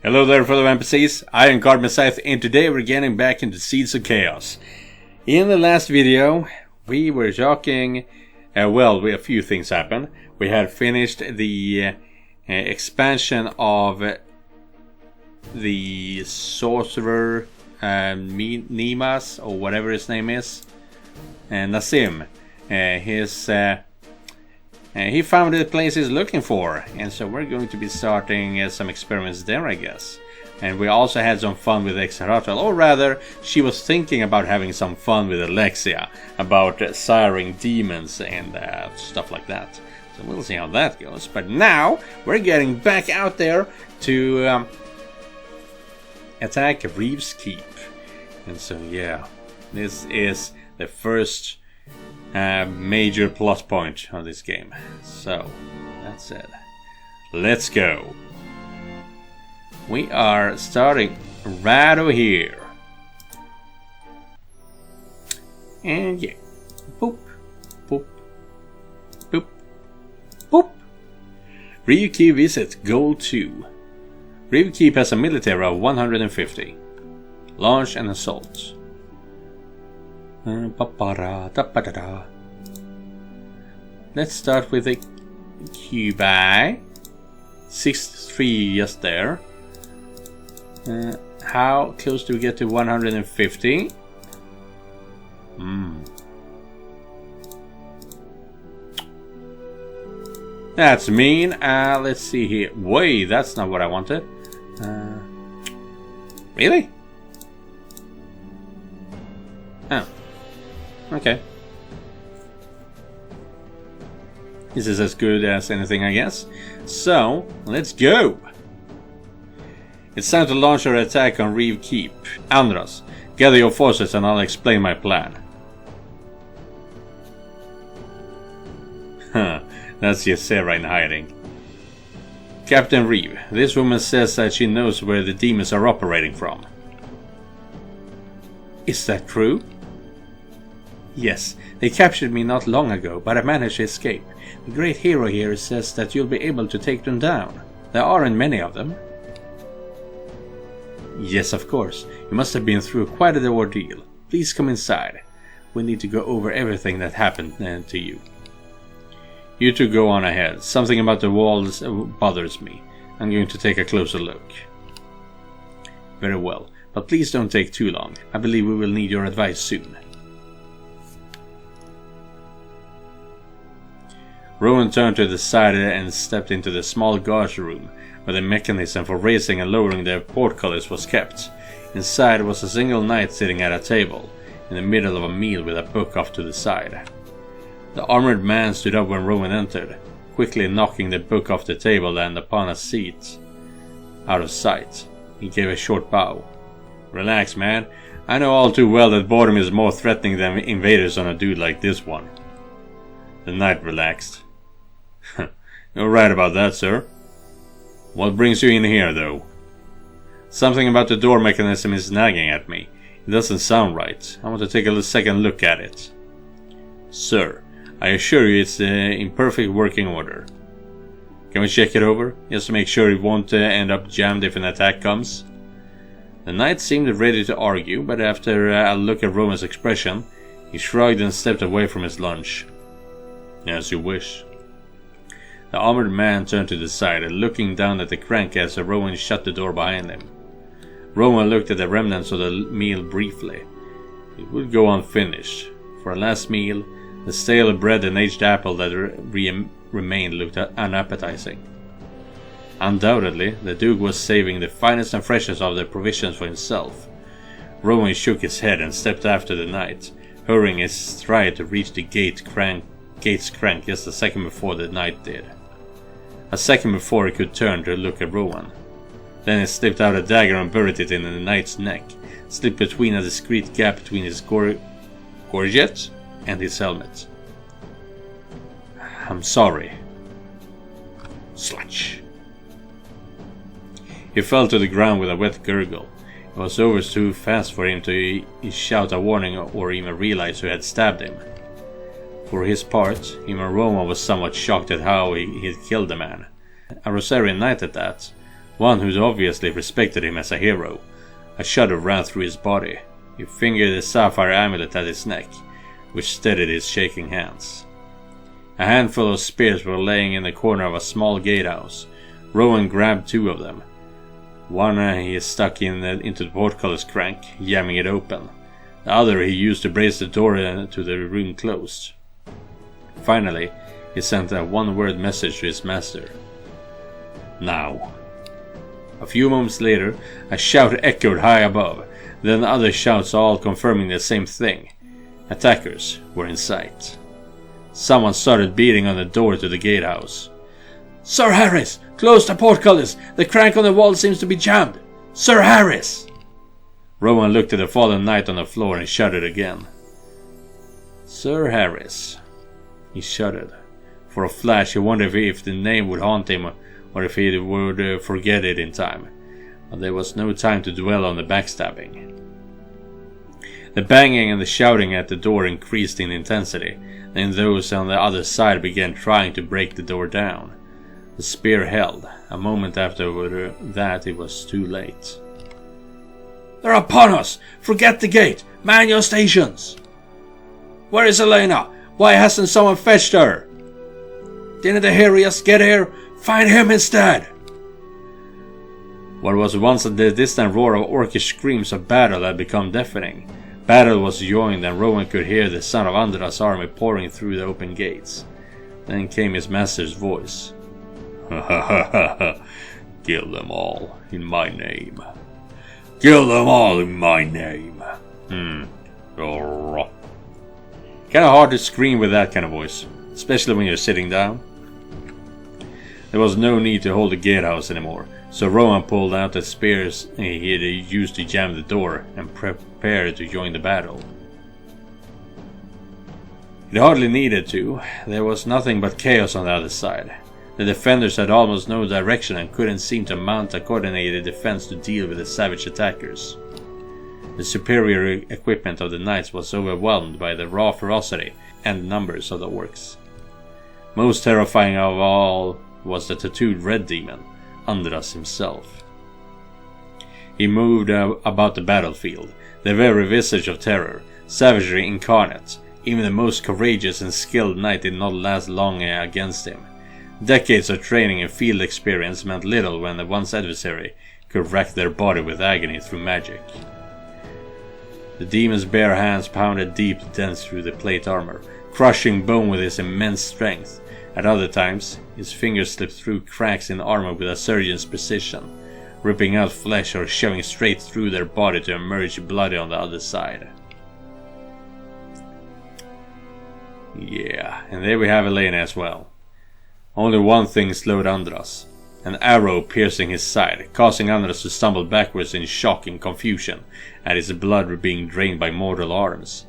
Hello there fellow NPCs, I am Scythe and today we're getting back into Seeds of Chaos. In the last video we were talking, a few things happened. We had finished the expansion of the sorcerer Nimas, or whatever his name is, Nassim. He found the place he's looking for, and so we're going to be starting some experiments there, I guess. And we also had some fun with Exaratel, or rather, she was thinking about having some fun with Alexia, about siring demons and stuff like that. So we'll see how that goes. But now, we're getting back out there to attack Reeves Keep. And so yeah, this is the first major plot point of this game. So that's it. Let's go. We are starting right over here. And yeah. Boop. Boop. Boop. Boop. Reeve Keep visit goal 2. Reeve Keep has a military of 150. Launch and assault. Let's start with the Cubi. 63 just there. How close do we get to 150? That's mean. Let's see here. Wait, that's not what I wanted. Really? Oh. Okay. This is as good as anything, I guess. So, let's go! It's time to launch our attack on Reeve Keep. Andras, gather your forces and I'll explain my plan. Huh, that's Ysera in hiding. Captain Reeve, this woman says that she knows where the demons are operating from. Is that true? Yes, they captured me not long ago, but I managed to escape. The great hero here says that you'll be able to take them down. There aren't many of them. Yes, of course. You must have been through quite an ordeal. Please come inside. We need to go over everything that happened to you. You two go on ahead. Something about the walls bothers me. I'm going to take a closer look. Very well, but please don't take too long. I believe we will need your advice soon. Rowan turned to the side and stepped into the small guard room, where the mechanism for raising and lowering the portcullis was kept. Inside was a single knight sitting at a table, in the middle of a meal with a book off to the side. The armored man stood up when Rowan entered, quickly knocking the book off the table and upon a seat out of sight. He gave a short bow. Relax, man. I know all too well that boredom is more threatening than invaders on a dude like this one. The knight relaxed. You're right about that, sir. What brings you in here, though? Something about the door mechanism is nagging at me. It doesn't sound right. I want to take a second look at it. Sir, I assure you it's in perfect working order. Can we check it over, just to make sure it won't end up jammed if an attack comes? The knight seemed ready to argue, but after a look at Rowan's expression, he shrugged and stepped away from his lunch. As you wish. The armored man turned to the side, looking down at the crank as Rowan shut the door behind him. Rowan looked at the remnants of the meal briefly. It would go unfinished. For a last meal, the stale bread and aged apple that remained looked unappetizing. Undoubtedly, the Duke was saving the finest and freshest of the provisions for himself. Rowan shook his head and stepped after the knight, hurrying his stride to reach the gate's crank just a second before the knight did. A second before he could turn to look at Rowan. Then he slipped out a dagger and buried it in the knight's neck, slipped between a discreet gap between his gorget and his helmet. I'm sorry. Sludge. He fell to the ground with a wet gurgle. It was over too fast for him to shout a warning or even realize who had stabbed him. For his part, even Rowan was somewhat shocked at how he had killed the man. A Rosarian knight at that. one who'd obviously respected him as a hero. A shudder ran through his body. He fingered the sapphire amulet at his neck, which steadied his shaking hands. A handful of spears were laying in the corner of a small gatehouse. Rowan grabbed 2 of them. One he stuck into the portcullis crank, jamming it open. The other he used to brace the door to the room closed. Finally, he sent a one-word message to his master. "Now." A few moments later, a shout echoed high above, then other shouts all confirming the same thing. Attackers were in sight. Someone started beating on the door to the gatehouse. "Sir Harris! Close the portcullis! The crank on the wall seems to be jammed! Sir Harris!" Rowan looked at the fallen knight on the floor and shuddered again. Sir Harris. He shuddered. For a flash he wondered if the name would haunt him or if he would forget it in time. But there was no time to dwell on the backstabbing. The banging and the shouting at the door increased in intensity, then those on the other side began trying to break the door down. The spear held. A moment after that it was too late. "They're upon us! Forget the gate! Man your stations!" "Where is HELAYNA? Why hasn't someone fetched her?" "Didn't the Harriers get here? Find him instead!" What was once the distant roar of orcish screams of battle had become deafening. Battle was joined and Rowan could hear the sound of Andra's army pouring through the open gates. Then came his master's voice. "Ha ha ha ha ha! Kill them all in my name. Kill them all in my name." Kinda hard to scream with that kind of voice, especially when you're sitting down. There was no need to hold the gatehouse anymore, so Rowan pulled out the spears he had used to jam the door and prepared to join the battle. It hardly needed to. There was nothing but chaos on the other side. The defenders had almost no direction and couldn't seem to mount a coordinated defense to deal with the savage attackers. The superior equipment of the knights was overwhelmed by the raw ferocity and numbers of the orcs. Most terrifying of all was the tattooed red demon, Andras himself. He moved about the battlefield, the very visage of terror, savagery incarnate. Even the most courageous and skilled knight did not last long against him. Decades of training and field experience meant little when the one's adversary could rack their body with agony through magic. The demon's bare hands pounded deep dents through the plate armor, crushing bone with his immense strength. At other times, his fingers slipped through cracks in armor with a surgeon's precision, ripping out flesh or shoving straight through their body to emerge bloody on the other side. Yeah, and there we have HELAYNA as well. Only one thing slowed Andras. An arrow piercing his side, causing Andras to stumble backwards in shock and confusion at his blood being drained by mortal arms.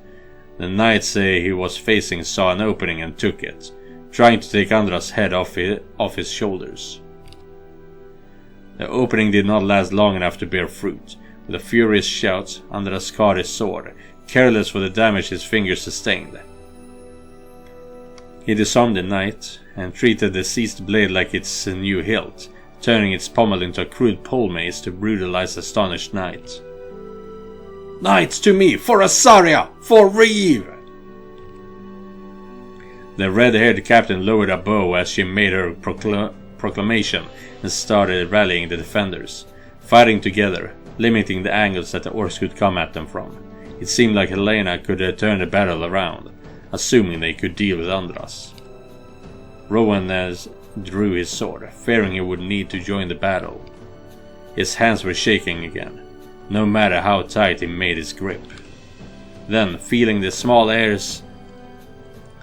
The knights he was facing saw an opening and took it, trying to take Andras' head off his shoulders. The opening did not last long enough to bear fruit. With a furious shout, Andras caught his sword, careless for the damage his fingers sustained. He disarmed the knight and treated the seized blade like its new hilt, turning its pommel into a crude pole mace to brutalize the astonished knight. "Knights to me! For Asaria! For Reeve!" The red-haired captain lowered a bow as she made her proclamation and started rallying the defenders, fighting together, limiting the angles that the orcs could come at them from. It seemed like HELAYNA could turn the battle around, assuming they could deal with Andras. Rowan drew his sword, fearing he would need to join the battle. His hands were shaking again, no matter how tight he made his grip. Then, feeling the small hairs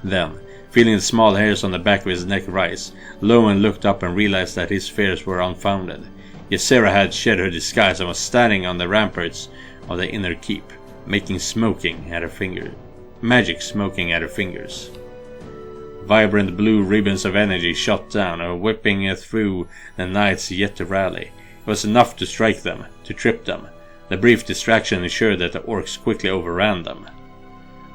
on the back of his neck rise, Rowan looked up and realized that his fears were unfounded. Ysera had shed her disguise and was standing on the ramparts of the inner keep, magic smoking at her fingers. Vibrant blue ribbons of energy shot down, whipping through the knights yet to rally. It was enough to strike them, to trip them. The brief distraction ensured that the orcs quickly overran them.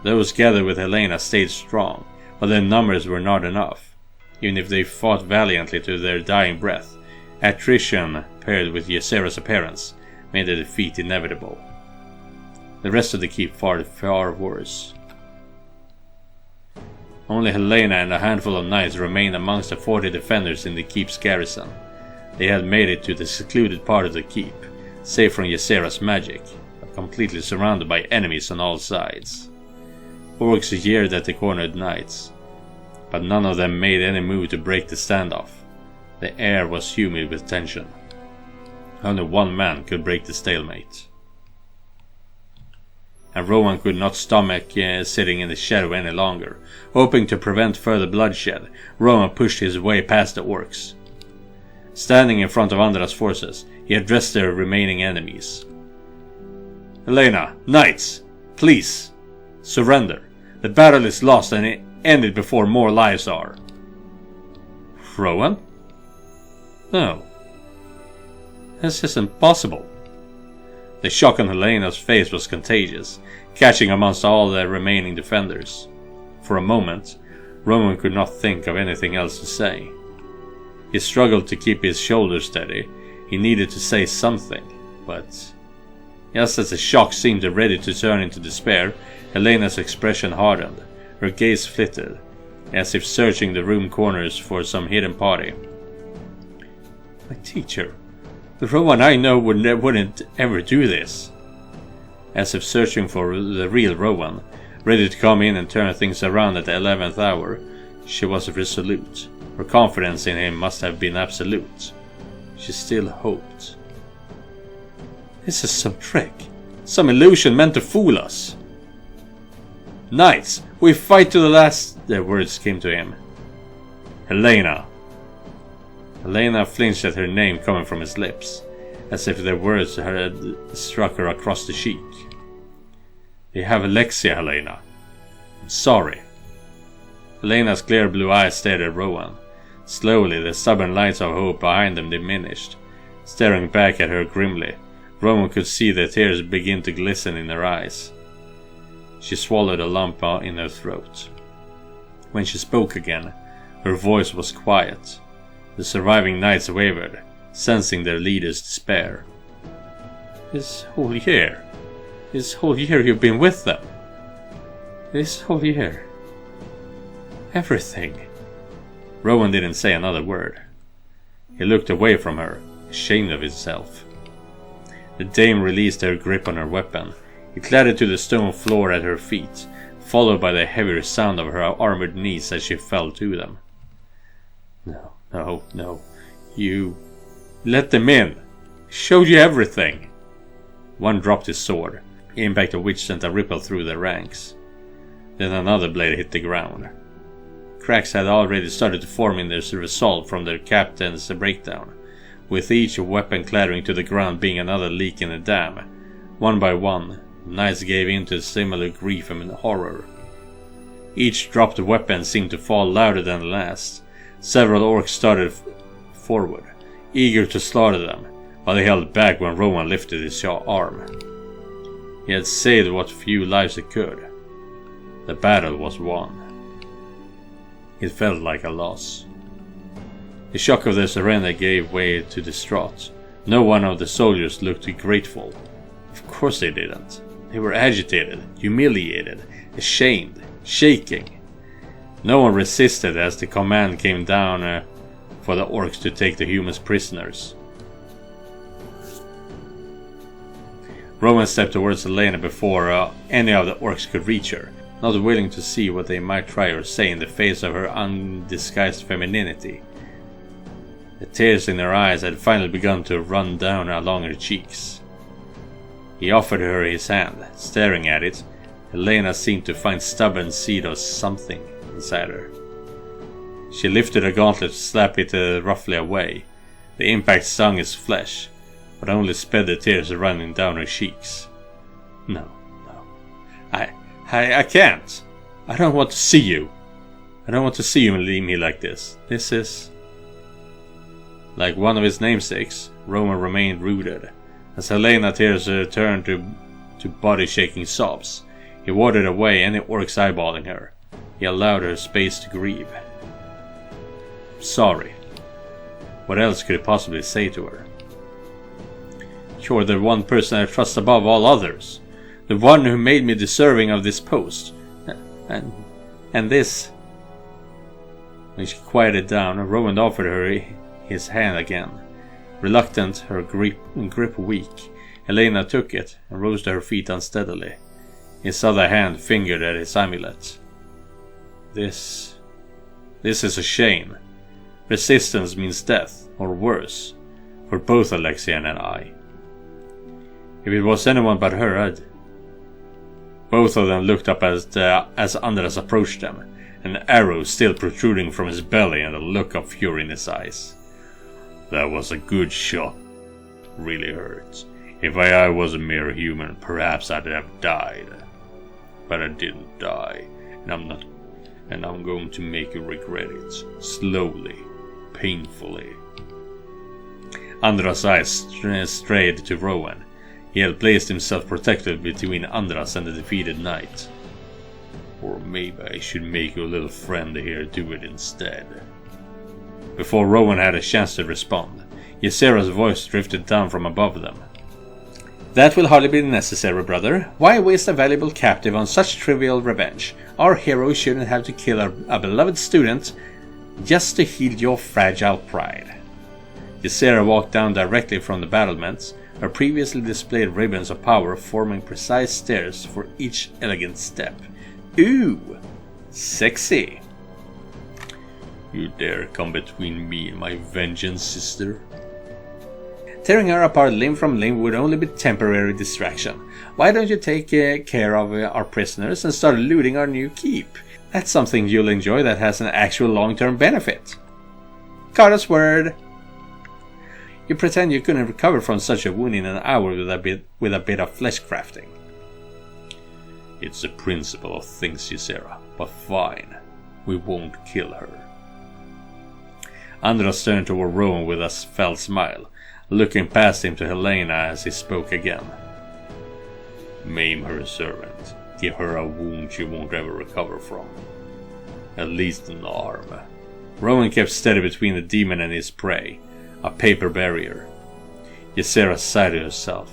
Those gathered with HELAYNA stayed strong, but their numbers were not enough. Even if they fought valiantly to their dying breath, attrition paired with Ysera's appearance, made the defeat inevitable. The rest of the keep fared far worse. Only Helena and a handful of knights remained amongst the 40 defenders in the keep's garrison. They had made it to the secluded part of the keep, safe from Ysera's magic, but completely surrounded by enemies on all sides. Orcs jeered at the cornered knights, but none of them made any move to break the standoff. The air was humid with tension. Only one man could break the stalemate. And Rowan could not stomach sitting in the shadow any longer. Hoping to prevent further bloodshed, Rowan pushed his way past the orcs. Standing in front of Andra's forces, he addressed their remaining enemies. "Helena, knights, please, surrender. The battle is lost and it ended before more lives are." "Rowan? No. This is impossible." The shock on Helena's face was contagious, catching amongst all the remaining defenders. For a moment, Rowan could not think of anything else to say. He struggled to keep his shoulders steady. He needed to say something, but just as the shock seemed ready to turn into despair, Helena's expression hardened. Her gaze flitted, as if searching the room corners for some hidden party. "My teacher. The Rowan I know wouldn't ever do this." As if searching for the real Rowan, ready to come in and turn things around at the 11th hour, she was resolute. Her confidence in him must have been absolute. She still hoped. "This is some trick. Some illusion meant to fool us." "Knights, we fight to the last..." Their words came to him. "Helena." Helena flinched at her name coming from his lips, as if their words had struck her across the cheek. "You have Alexia, Helena. I'm sorry." Helena's clear blue eyes stared at Rowan. Slowly, the stubborn lights of hope behind them diminished. Staring back at her grimly, Rowan could see the tears begin to glisten in her eyes. She swallowed a lump in her throat. When she spoke again, her voice was quiet. The surviving knights wavered, sensing their leader's despair. This whole year you've been with them. This whole year. Everything." Rowan didn't say another word. He looked away from her, ashamed of himself. The dame released her grip on her weapon. It clattered to the stone floor at her feet, followed by the heavier sound of her armored knees as she fell to them. No. You let them in. Showed you everything." One dropped his sword, the impact of which sent a ripple through their ranks. Then another blade hit the ground. Cracks had already started to form in their result from their captain's breakdown, with each weapon clattering to the ground being another leak in the dam. One by one, the knights gave in to similar grief and horror. Each dropped weapon seemed to fall louder than the last. Several orcs started forward, eager to slaughter them, but they held back when Rowan lifted his arm. He had saved what few lives he could. The battle was won. It felt like a loss. The shock of their surrender gave way to distraught. No one of the soldiers looked grateful. Of course they didn't. They were agitated, humiliated, ashamed, shaking. No one resisted as the command came down for the orcs to take the humans prisoners. Rowan stepped towards Helena before any of the orcs could reach her, not willing to see what they might try or say in the face of her undisguised femininity. The tears in her eyes had finally begun to run down along her cheeks. He offered her his hand. Staring at it, Helena seemed to find stubborn seed of something inside her. She lifted her gauntlet to slap it roughly away. The impact stung his flesh, but only sped the tears running down her cheeks. No. I can't. I don't want to see you. I don't want to see you leave me like this. This is... Like one of his namesakes, Rowan remained rooted. As Helena tears turned to body-shaking sobs, he warded away any orcs eyeballing her. He allowed her space to grieve. Sorry. What else could he possibly say to her? You're the one person I trust above all others. The one who made me deserving of this post. And this... When she quieted down, Rowan offered her his hand again. Reluctant, her grip weak, Helena took it and rose to her feet unsteadily. His other hand fingered at his amulet. This is a shame. Resistance means death, or worse, for both Alexian and I. If it was anyone but her, I'd... Both of them looked up as Andras approached them, an arrow still protruding from his belly and a look of fury in his eyes. That was a good shot. Really hurt. If I was a mere human, perhaps I'd have died. But I didn't die, and I'm going to make you regret it. Slowly. Painfully. Andras' eyes strayed to Rowan. He had placed himself protectively between Andras and the defeated knight. Or maybe I should make your little friend here do it instead. Before Rowan had a chance to respond, Ysera's voice drifted down from above them. That will hardly be necessary, brother. Why waste a valuable captive on such trivial revenge? Our hero shouldn't have to kill a beloved student just to heal your fragile pride. Ysera walked down directly from the battlements, her previously displayed ribbons of power forming precise stairs for each elegant step. Ooh, sexy. You dare come between me and my vengeance, sister? Tearing her apart limb from limb would only be temporary distraction. Why don't you take care of our prisoners and start looting our new keep? That's something you'll enjoy that has an actual long-term benefit. Goddess word. You pretend you couldn't recover from such a wound in an hour with a bit of flesh crafting. It's the principle of things, Ysera, but fine. We won't kill her. Andras turned toward Rowan with a felt smile, looking past him to Helena as he spoke again. Maim her servant. Give her a wound she won't ever recover from. At least an arm. Rowan kept steady between the demon and his prey, a paper barrier. Ysera sighed to herself.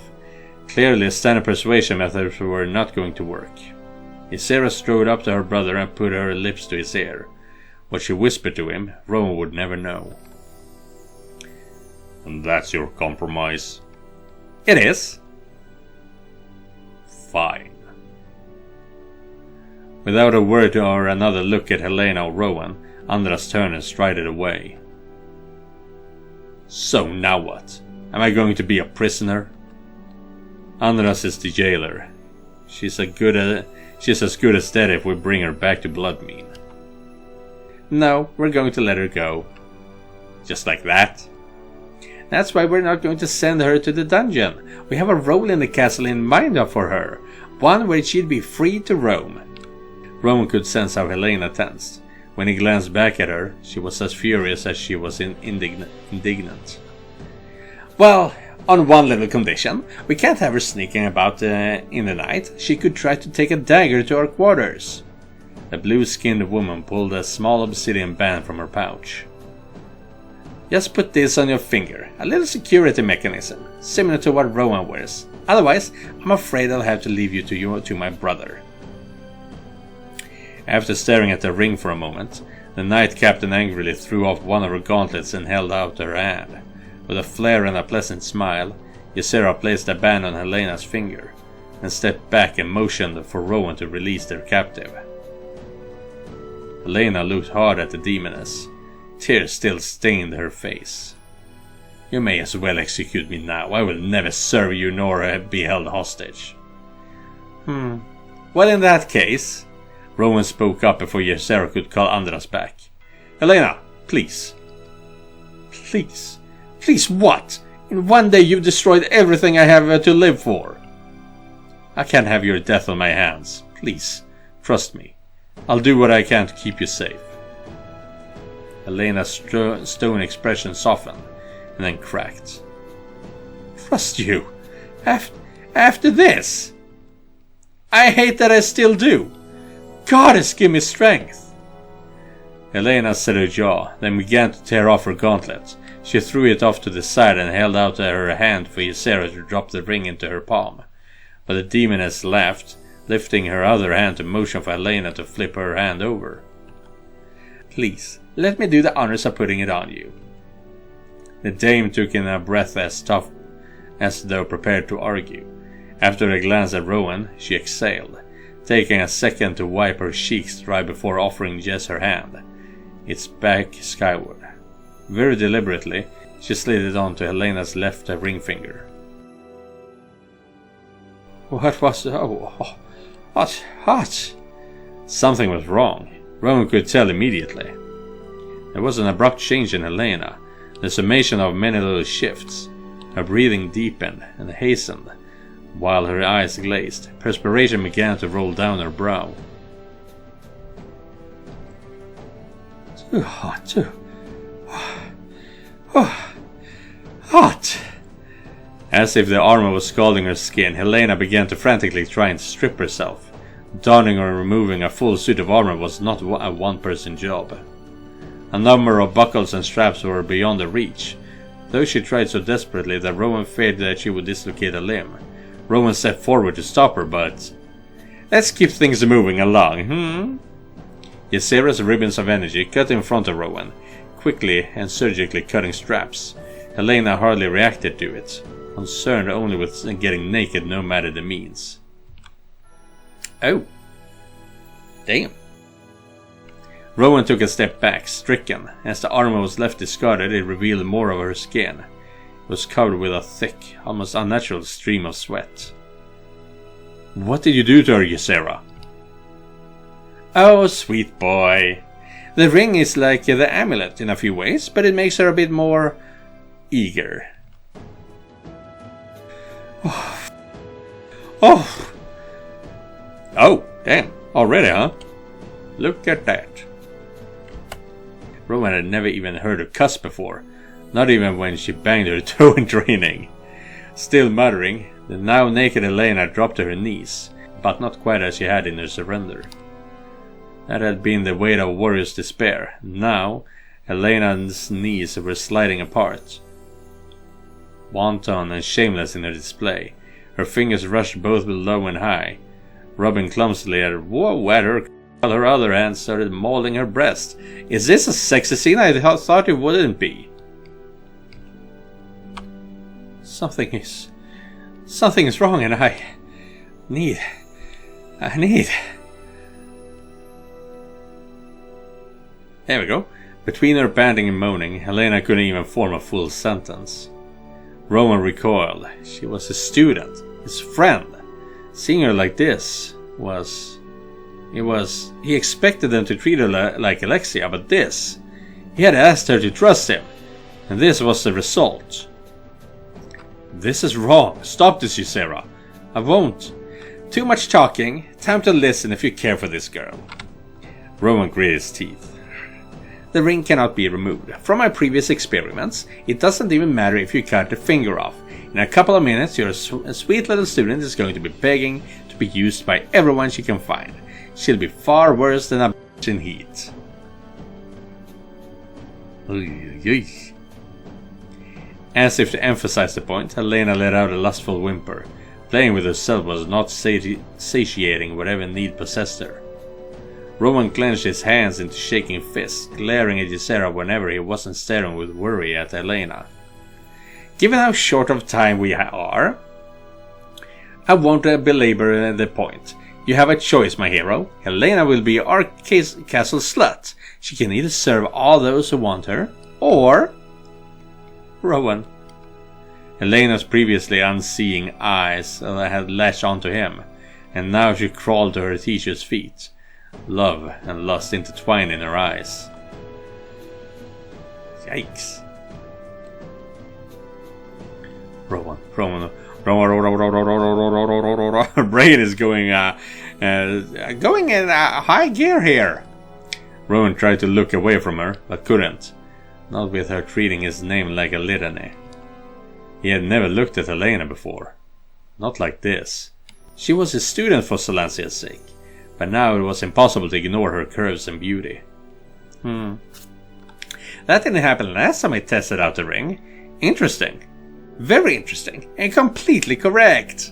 Clearly, standard persuasion methods were not going to work. Ysera strode up to her brother and put her lips to his ear. What she whispered to him, Rowan would never know. And that's your compromise? It is. Fine. Without a word or another look at Helena or Rowan, Andras turned and strided away. So now what? Am I going to be a prisoner? Andras is the jailer. She's as good as dead if we bring her back to Bloodmean. No, we're going to let her go. Just like that? That's why we're not going to send her to the dungeon. We have a role in the castle in mind for her. One where she'd be free to roam. Rowan could sense how Helena tensed. When he glanced back at her, she was as furious as she was indignant. Well, on one little condition. We can't have her sneaking about in the night. She could try to take a dagger to our quarters. The blue-skinned woman pulled a small obsidian band from her pouch. Just put this on your finger. A little security mechanism, similar to what Rowan wears. Otherwise, I'm afraid I'll have to leave you to my brother. After staring at the ring for a moment, the knight captain angrily threw off one of her gauntlets and held out her hand. With a flare and a pleasant smile, Ysera placed a band on Helena's finger, and stepped back and motioned for Rowan to release their captive. Helena looked hard at the demoness. Tears still stained her face. You may as well execute me now. I will never serve you nor be held hostage. Well, in that case... Rowan spoke up before Ysera could call Andras back. Helena, please. Please? Please what? In one day you've destroyed everything I have to live for. I can't have your death on my hands. Please, trust me. I'll do what I can to keep you safe. Helena's stone expression softened, and then cracked. Trust you? After this? I hate that I still do. Goddess, give me strength. Helena set her jaw, then began to tear off her gauntlet. She threw it off to the side and held out her hand for Ysera to drop the ring into her palm. But the demoness laughed, lifting her other hand to motion for Helena to flip her hand over. "Please, let me do the honors of putting it on you." The dame took in a breath as tough as though prepared to argue. After a glance at Rowan, she exhaled, taking a second to wipe her cheeks dry before offering Jess her hand, its back skyward. Very deliberately, she slid it onto Helena's left ring finger. What was... What? Something was wrong. Rowan could tell immediately. There was an abrupt change in Helena, the summation of many little shifts. Her breathing deepened and hastened, while her eyes glazed. Perspiration began to roll down her brow. Too hot, too... hot! As if the armor was scalding her skin, Helena began to frantically try and strip herself. Donning or removing a full suit of armor was not a one-person job. A number of buckles and straps were beyond her reach, though she tried so desperately that Rowan feared that she would dislocate a limb. Rowan stepped forward to stop her, but... "Let's keep things moving along, Ysera's ribbons of energy cut in front of Rowan, quickly and surgically cutting straps. Helena hardly reacted to it, concerned only with getting naked no matter the means. Oh. Damn. Rowan took a step back, stricken. As the armor was left discarded, it revealed more of her skin. It was covered with a thick, almost unnatural stream of sweat. "What did you do to her, Ysera?" "Oh, sweet boy. The ring is like the amulet in a few ways, but it makes her a bit more eager." Oh, damn. Already, huh? Look at that. Rowan had never even heard her cuss before, not even when she banged her toe in training. Still muttering, the now naked Helena dropped to her knees, but not quite as she had in her surrender. That had been the weight of warrior's despair. Now, Helena's knees were sliding apart. Wanton and shameless in her display, her fingers rushed both low and high, rubbing clumsily at her. Whoa, at her, while her other hand started mauling her breast. Is this a sexy scene? I thought it wouldn't be. Something is wrong, and I need. There we go. Between her panting and moaning, Helena couldn't even form a full sentence. Rowan recoiled. She was his student, his friend. Seeing her like this he expected them to treat her like Alexia, but this... He had asked her to trust him, and this was the result. This is wrong. Stop this, Ysera. I won't. Too much talking. Time to listen if you care for this girl. Rowan gritted his teeth. The ring cannot be removed. From my previous experiments, it doesn't even matter if you cut the finger off. In a couple of minutes, your sweet little student is going to be begging to be used by everyone she can find. She'll be far worse than a bitch in heat. As if to emphasize the point, Helena let out a lustful whimper. Playing with herself was not satiating whatever need possessed her. Rowan clenched his hands into shaking fists, glaring at Ysera whenever he wasn't staring with worry at Helena. Given how short of time we are, I won't belabor the point. You have a choice, my hero. Helena will be our castle slut. She can either serve all those who want her, or... Rowan. Helena's previously unseeing eyes had latched onto him, and now she crawled to her teacher's feet. Love and lust intertwined in her eyes. Yikes. Rowan. Her brain is going in high gear here. Rowan tried to look away from her, but couldn't. Not with her treating his name like a litany. He had never looked at Helena before. Not like this. She was his student for Salancia's sake, but now it was impossible to ignore her curves and beauty. That didn't happen last time I tested out the ring. Interesting. Very interesting. And completely correct.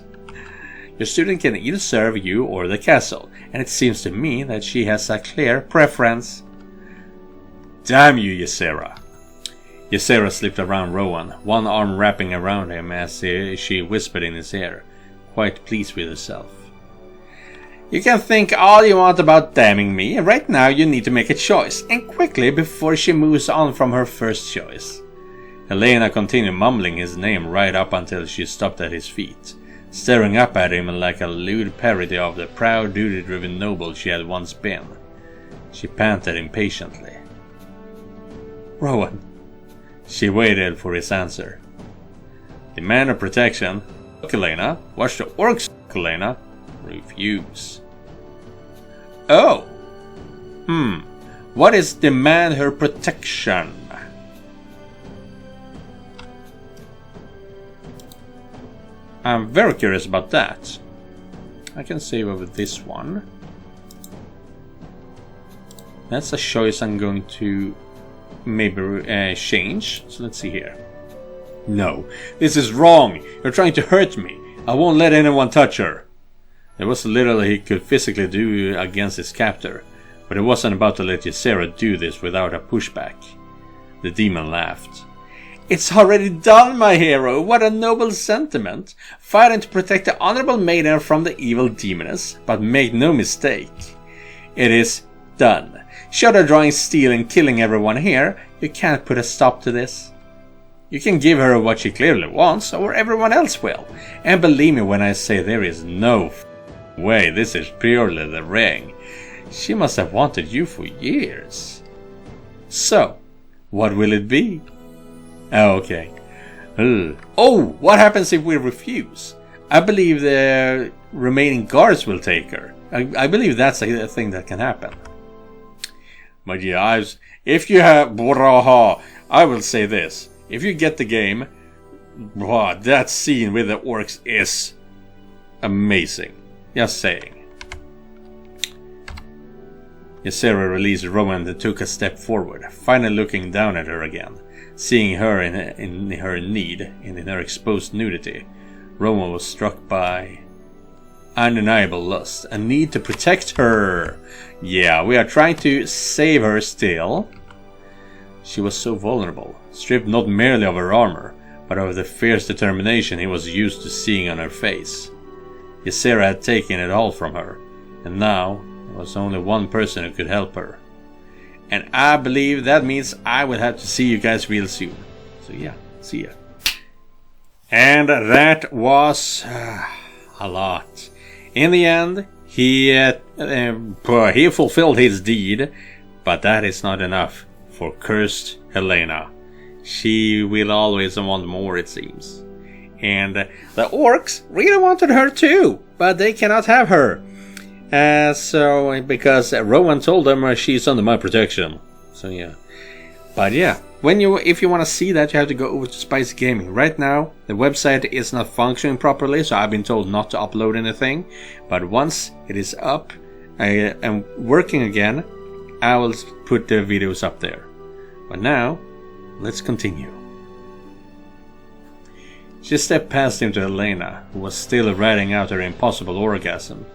Your student can either serve you or the castle, and it seems to me that she has a clear preference. Damn you, Ysera. Ysera slipped around Rowan, one arm wrapping around him as she whispered in his ear, quite pleased with herself. You can think all you want about damning me, and right now you need to make a choice, and quickly before she moves on from her first choice. HELAYNA continued mumbling his name right up until she stopped at his feet, staring up at him like a lewd parody of the proud, duty-driven noble she had once been. She panted impatiently. Rowan. She waited for his answer. Demand of protection. HELAYNA. Watch the orcs, HELAYNA. Refuse. Oh. What is demand her protection? I'm very curious about that. I can save over this one. That's a choice I'm going to maybe change. So let's see here. No, this is wrong. You're trying to hurt me. I won't let anyone touch her. There was little he could physically do against his captor, but he wasn't about to let Ysera do this without a pushback. The demon laughed. It's already done, my hero. What a noble sentiment. Fighting to protect the honorable maiden from the evil demoness. But make no mistake. It is done. Short of drawing steel and killing everyone here, you can't put a stop to this. You can give her what she clearly wants, or everyone else will. And believe me when I say there is no way, this is purely the ring. She must have wanted you for years. So, what will it be? Oh, okay. Oh, what happens if we refuse? I believe the remaining guards will take her. I believe that's a thing that can happen. But yeah, if you have... I will say this. If you get the game, that scene with the orcs is amazing. Just saying. Ysera released Rowan and took a step forward, finally looking down at her again. Seeing her in her need and in her exposed nudity, Rowan was struck by undeniable lust, a need to protect her. Yeah, we are trying to save her still. She was so vulnerable, stripped not merely of her armor, but of the fierce determination he was used to seeing on her face. Ysera had taken it all from her, and now there was only one person who could help her. And I believe that means I will have to see you guys real soon. So yeah, see ya. And that was a lot. In the end, he fulfilled his deed, but that is not enough for cursed HELAYNA. She will always want more, it seems. And the orcs really wanted her too, but they cannot have her. Because Rowan told them she's under my protection. So yeah. But yeah, if you want to see that, you have to go over to SpicyGaming. Right now, the website is not functioning properly, so I've been told not to upload anything. But once it is up and working again, I will put the videos up there. But now, let's continue. She stepped past him to HELAYNA, who was still riding out her impossible orgasm.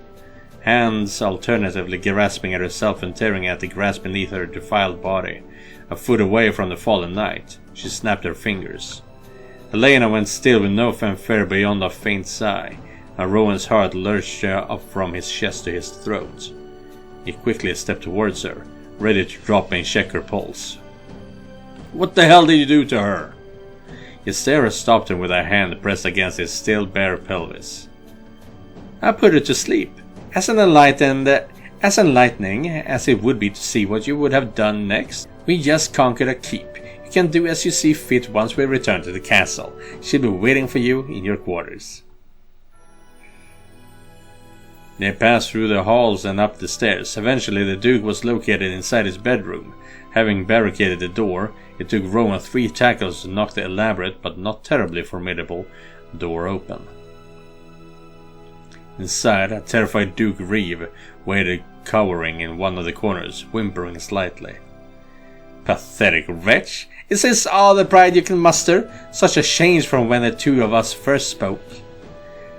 Hands alternatively grasping at herself and tearing at the grass beneath her defiled body. A foot away from the fallen knight, she snapped her fingers. HELAYNA went still with no fanfare beyond a faint sigh, and Rowan's heart lurched up from his chest to his throat. He quickly stepped towards her, ready to drop and check her pulse. What the hell did you do to her? Ysera stopped him with a hand pressed against his still bare pelvis. I put her to sleep. As enlightening as it would be to see what you would have done next, we just conquered a keep. You can do as you see fit once we return to the castle. She'll be waiting for you in your quarters. They passed through the halls and up the stairs. Eventually the Duke was located inside his bedroom. Having barricaded the door, it took Rowan 3 tackles to knock the elaborate but not terribly formidable door open. Inside, a terrified Duke Reeve waited cowering in one of the corners, whimpering slightly. Pathetic wretch! Is this all the pride you can muster? Such a change from when the two of us first spoke.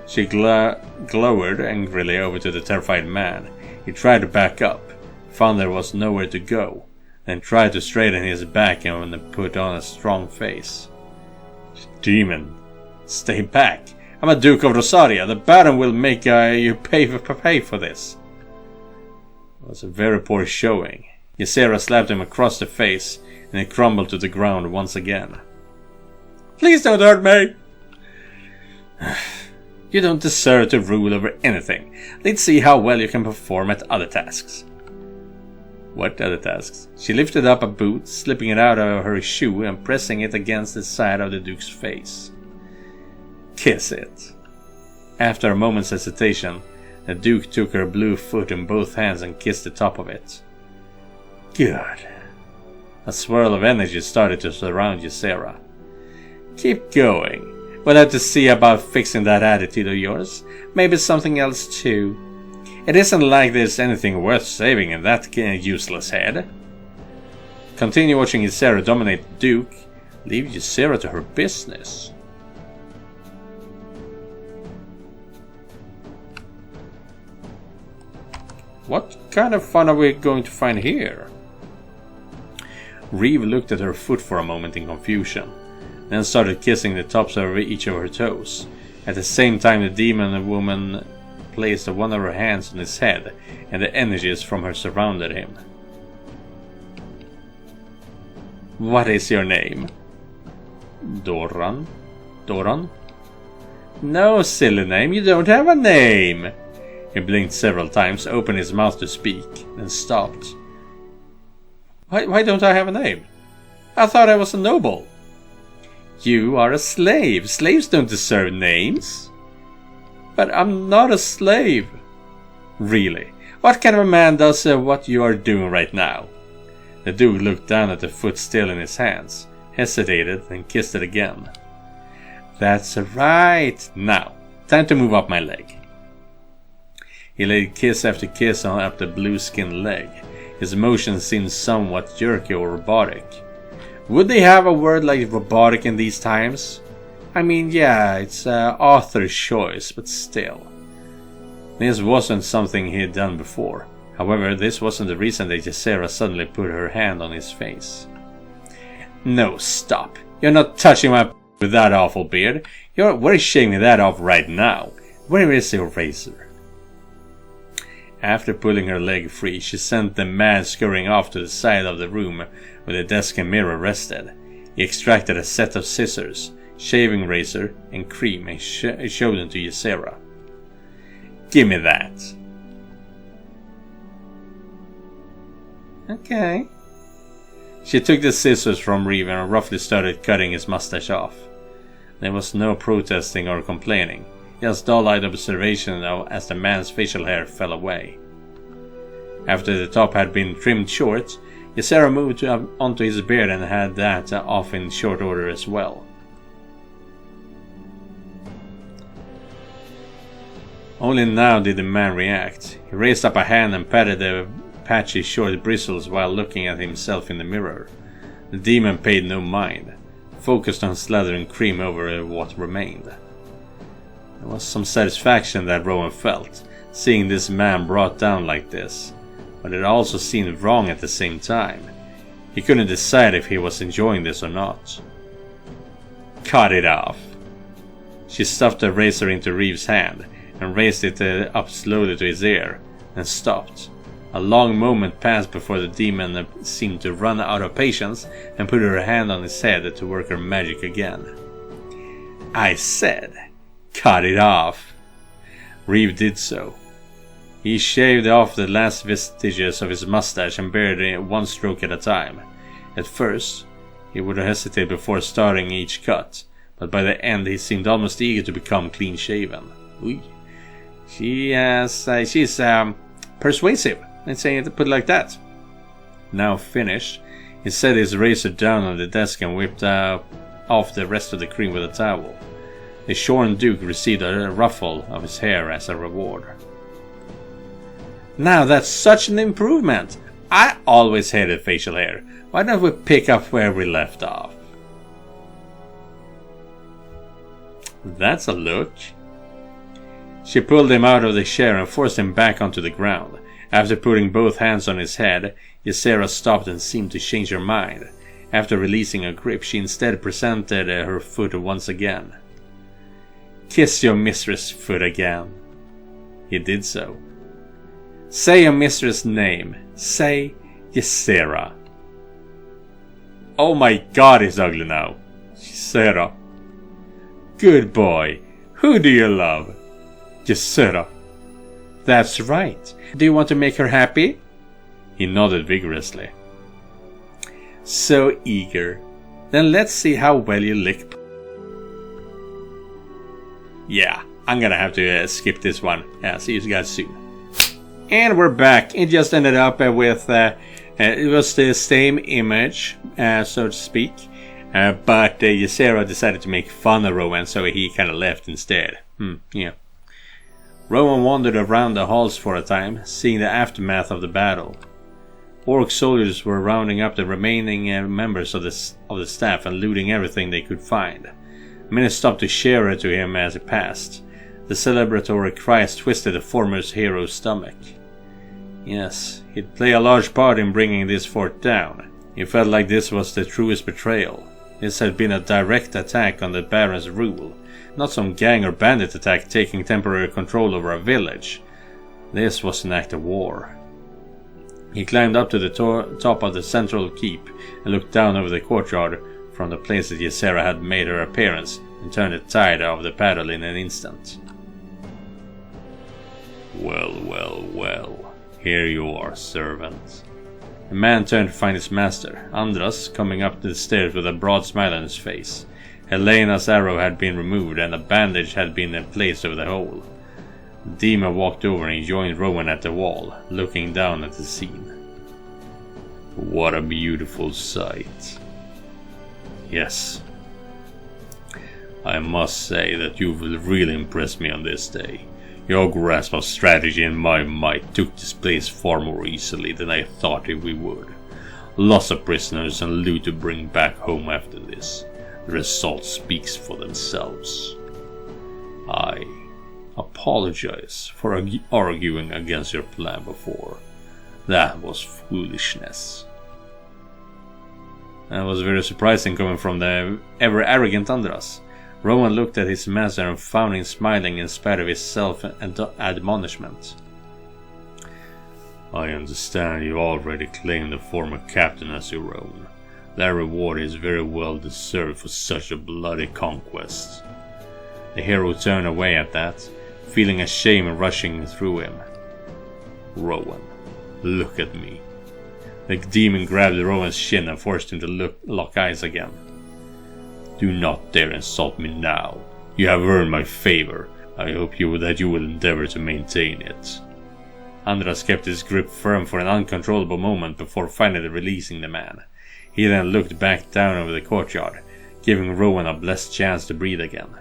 She glowered angrily over to the terrified man. He tried to back up, found there was nowhere to go, then tried to straighten his back and put on a strong face. Demon, stay back. I'm a Duke of Rosaria. The Baron will make you pay for this. It was a very poor showing. Ysera slapped him across the face, and he crumbled to the ground once again. Please don't hurt me! You don't deserve to rule over anything. Let's see how well you can perform at other tasks. What other tasks? She lifted up a boot, slipping it out of her shoe and pressing it against the side of the Duke's face. Kiss it. After a moment's hesitation, the Duke took her blue foot in both hands and kissed the top of it. Good. A swirl of energy started to surround Ysera. Keep going. We'll have to see about fixing that attitude of yours. Maybe something else too. It isn't like there's anything worth saving in that useless head. Continue watching Ysera dominate the Duke. Leave Ysera to her business. What kind of fun are we going to find here? Reeve looked at her foot for a moment in confusion, then started kissing the tops of each of her toes. At the same time, the demon woman placed one of her hands on his head, and the energies from her surrounded him. What is your name? Doran? Doran? No, silly name, you don't have a name! He blinked several times, opened his mouth to speak, then stopped. Why don't I have a name? I thought I was a noble. You are a slave. Slaves don't deserve names. But I'm not a slave. Really? What kind of a man does what you are doing right now? The Duke looked down at the foot still in his hands, hesitated, and kissed it again. That's right. Now, time to move up my leg. He laid kiss after kiss on up the blue-skinned leg. His motions seemed somewhat jerky or robotic. Would they have a word like robotic in these times? I mean, yeah, it's author's choice, but still. This wasn't something he had done before. However, this wasn't the reason that Ysera suddenly put her hand on his face. No, stop. You're not touching my with that awful beard. We're shaving that off right now. Where is your razor? After pulling her leg free, she sent the man scurrying off to the side of the room where the desk and mirror rested. He extracted a set of scissors, shaving razor, and cream and showed them to Ysera. Give me that. Okay. She took the scissors from Reeve and roughly started cutting his mustache off. There was no protesting or complaining. Just dull-eyed observation as the man's facial hair fell away. After the top had been trimmed short, Ysera moved onto his beard and had that off in short order as well. Only now did the man react. He raised up a hand and patted the patchy short bristles while looking at himself in the mirror. The demon paid no mind, focused on slathering cream over what remained. There was some satisfaction that Rowan felt, seeing this man brought down like this, but it also seemed wrong at the same time. He couldn't decide if he was enjoying this or not. Cut it off. She stuffed the razor into Reeve's hand and raised it up slowly to his ear, and stopped. A long moment passed before the demon seemed to run out of patience and put her hand on his head to work her magic again. I said, cut it off. Reeve did so. He shaved off the last vestiges of his mustache and buried it one stroke at a time. At first, he would hesitate before starting each cut, but by the end he seemed almost eager to become clean-shaven. She's persuasive, let's say it put it like that. Now finished, he set his razor down on the desk and whipped off the rest of the cream with a towel. The shorn Duke received a ruffle of his hair as a reward. Now that's such an improvement! I always hated facial hair. Why don't we pick up where we left off? That's a look. She pulled him out of the chair and forced him back onto the ground. After putting both hands on his head, Ysera stopped and seemed to change her mind. After releasing her grip, she instead presented her foot once again. Kiss your mistress' foot again. He did so. Say your mistress' name. Say Ysera. Oh my god, he's ugly now. Ysera. Good boy. Who do you love? Ysera. That's right. Do you want to make her happy? He nodded vigorously. So eager. Then let's see how well you lick. Yeah, I'm gonna have to skip this one. Yeah, see you guys soon. And we're back. It just ended up with, it was the same image, so to speak. But Ysera decided to make fun of Rowan, so he kind of left instead. Yeah. Rowan wandered around the halls for a time, seeing the aftermath of the battle. Orc soldiers were rounding up the remaining members of the staff and looting everything they could find. Many stopped to cheer to him as he passed. The celebratory cries twisted the former hero's stomach. Yes, he'd play a large part in bringing this fort down. He felt like this was the truest betrayal. This had been a direct attack on the Baron's rule, not some gang or bandit attack taking temporary control over a village. This was an act of war. He climbed up to the top of the central keep and looked down over the courtyard from the place that Ysera had made her appearance and turned the tide of the battle in an instant. Well, well, well. Here you are, servant. The man turned to find his master, Andras, coming up the stairs with a broad smile on his face. Helena's arrow had been removed and a bandage had been placed over the hole. The demon walked over and joined Rowan at the wall, looking down at the scene. What a beautiful sight. Yes. I must say that you've really impressed me on this day. Your grasp of strategy and my might took this place far more easily than I thought we would. Lots of prisoners and loot to bring back home after this. The result speaks for themselves. I apologize for arguing against your plan before. That was foolishness. That was very surprising coming from the ever-arrogant Andras. Rowan looked at his master and found him smiling in spite of his self-admonishment. I understand you already claimed the former captain as your own. That reward is very well deserved for such a bloody conquest. The hero turned away at that, feeling a shame rushing through him. Rowan, look at me. The demon grabbed Rowan's chin and forced him to lock eyes again. Do not dare insult me now. You have earned my favor. I hope that you will endeavor to maintain it. Andras kept his grip firm for an uncontrollable moment before finally releasing the man. He then looked back down over the courtyard, giving Rowan a blessed chance to breathe again.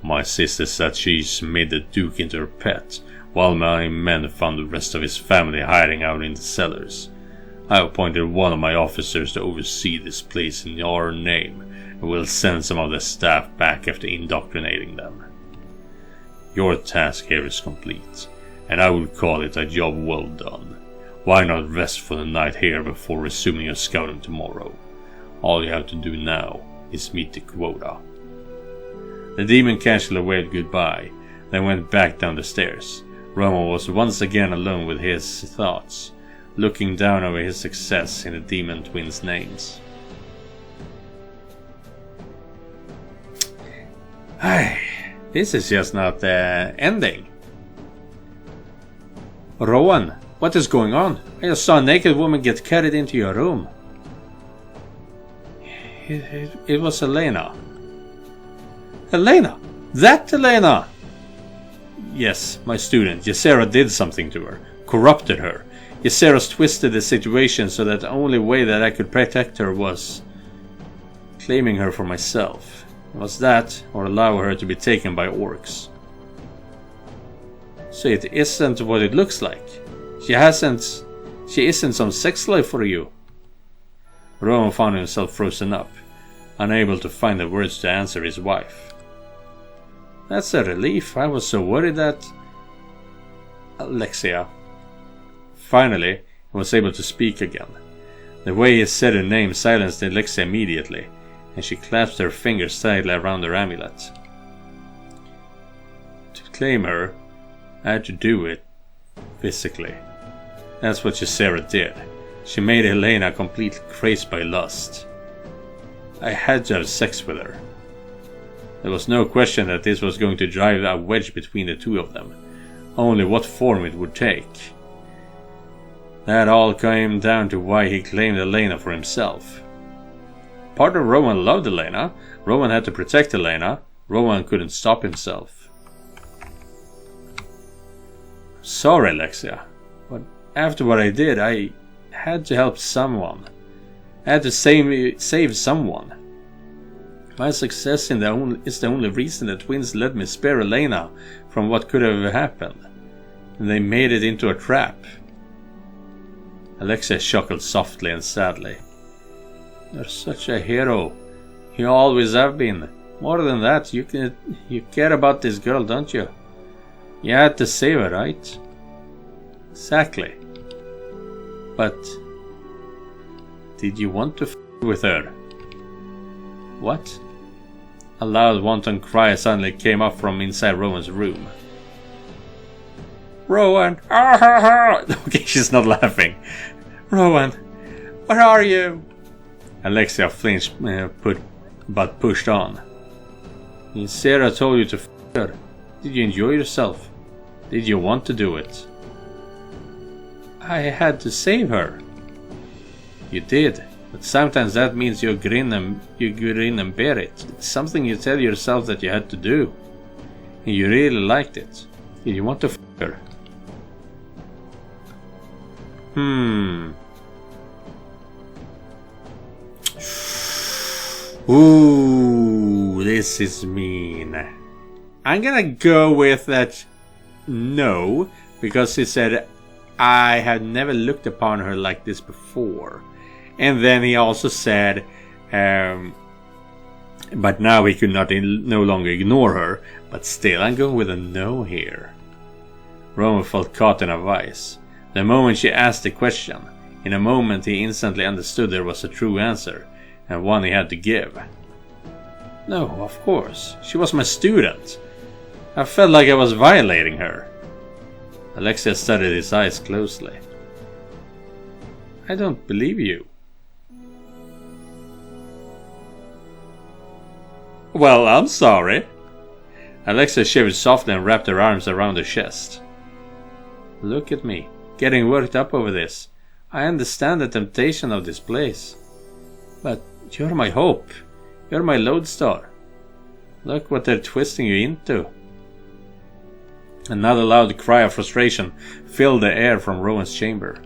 My sister said she's made the Duke into her pet, while my men found the rest of his family hiding out in the cellars. I appointed one of my officers to oversee this place in our name, and will send some of the staff back after indoctrinating them. Your task here is complete, and I will call it a job well done. Why not rest for the night here before resuming your scouting tomorrow? All you have to do now is meet the quota. The demon casually waved goodbye, then went back down the stairs. Rowan was once again alone with his thoughts, looking down over his success in the demon twins' names. This is just not the ending. Rowan, what is going on? I just saw a naked woman get carried into your room. It was HELAYNA. HELAYNA? That HELAYNA? Yes, my student. Ysera did something to her. Corrupted her. Ysera's twisted the situation so that the only way that I could protect her was claiming her for myself. It was that, or allow her to be taken by orcs. So it isn't what it looks like. She hasn't She isn't some sex slave for you. Rowan found himself frozen up, unable to find the words to answer his wife. That's a relief. I was so worried that... Alexia. Finally, he was able to speak again. The way he said her name silenced Alexia immediately, and she clasped her fingers tightly around her amulet. To claim her, I had to do it physically. That's what Gisera did. She made HELAYNA completely crazed by lust. I had to have sex with her. There was no question that this was going to drive a wedge between the two of them, only what form it would take. That all came down to why he claimed HELAYNA for himself. Part of Rowan loved HELAYNA. Rowan had to protect HELAYNA. Rowan couldn't stop himself. Sorry, Alexia, but after what I did, I had to help someone. I had to save someone. My success is the only reason the twins let me spare HELAYNA from what could have happened. And they made it into a trap. Alexia chuckled softly and sadly. You're such a hero. You always have been. More than that, you care about this girl, don't you? You had to save her, right? Exactly. But did you want to f with her? What? A loud wanton cry suddenly came up from inside Rowan's room. Rowan! Ah, ha, ha. Okay, she's not laughing. Rowan, where are you? Alexia flinched, but pushed on. Sarah told you to f her. Did you enjoy yourself? Did you want to do it? I had to save her. You did, but sometimes that means you grin and bear it. It's something you tell yourself that you had to do. And you really liked it. Did you want to f her? Ooh, this is mean. I'm gonna go with that no, because he said I had never looked upon her like this before. And then he also said but now he could no longer ignore her. But still, I'm going with a no here. Rowan felt caught in a vice. The moment she asked the question, in a moment he instantly understood there was a true answer, and one he had to give. No, of course. She was my student. I felt like I was violating her. Alexia studied his eyes closely. I don't believe you. Well, I'm sorry. Alexia shivered softly and wrapped her arms around her chest. Look at me, getting worked up over this. I understand the temptation of this place. But you're my hope. You're my lodestar. Look what they're twisting you into. Another loud cry of frustration filled the air from Rowan's chamber.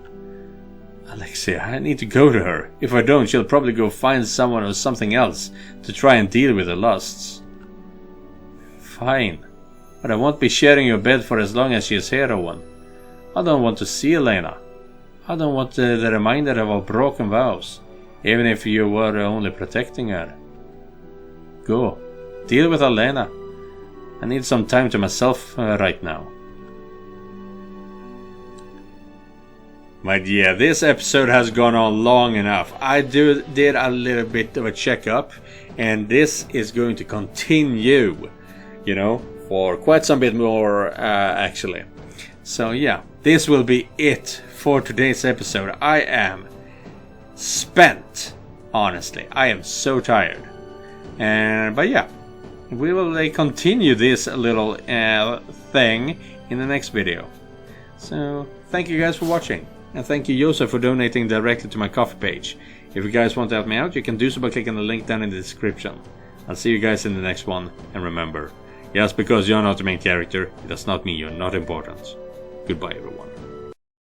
Alexia, I need to go to her. If I don't, she'll probably go find someone or something else to try and deal with her lusts. Fine, but I won't be sharing your bed for as long as she is here, Rowan. I don't want to see HELAYNA. I don't want the reminder of our broken vows, even if you were only protecting her. Go, deal with HELAYNA. I need some time to myself right now. But yeah, this episode has gone on long enough. I did a little bit of a checkup, and this is going to continue, for quite some bit more actually. So yeah, this will be it for today's episode. I am spent, honestly. I am so tired. But yeah, we will continue this little thing in the next video. So thank you guys for watching. And thank you, Joseph, for donating directly to my Ko-fi page. If you guys want to help me out, you can do so by clicking the link down in the description. I'll see you guys in the next one. And remember, just because you're not the main character, it does not mean you're not important. Goodbye, everyone.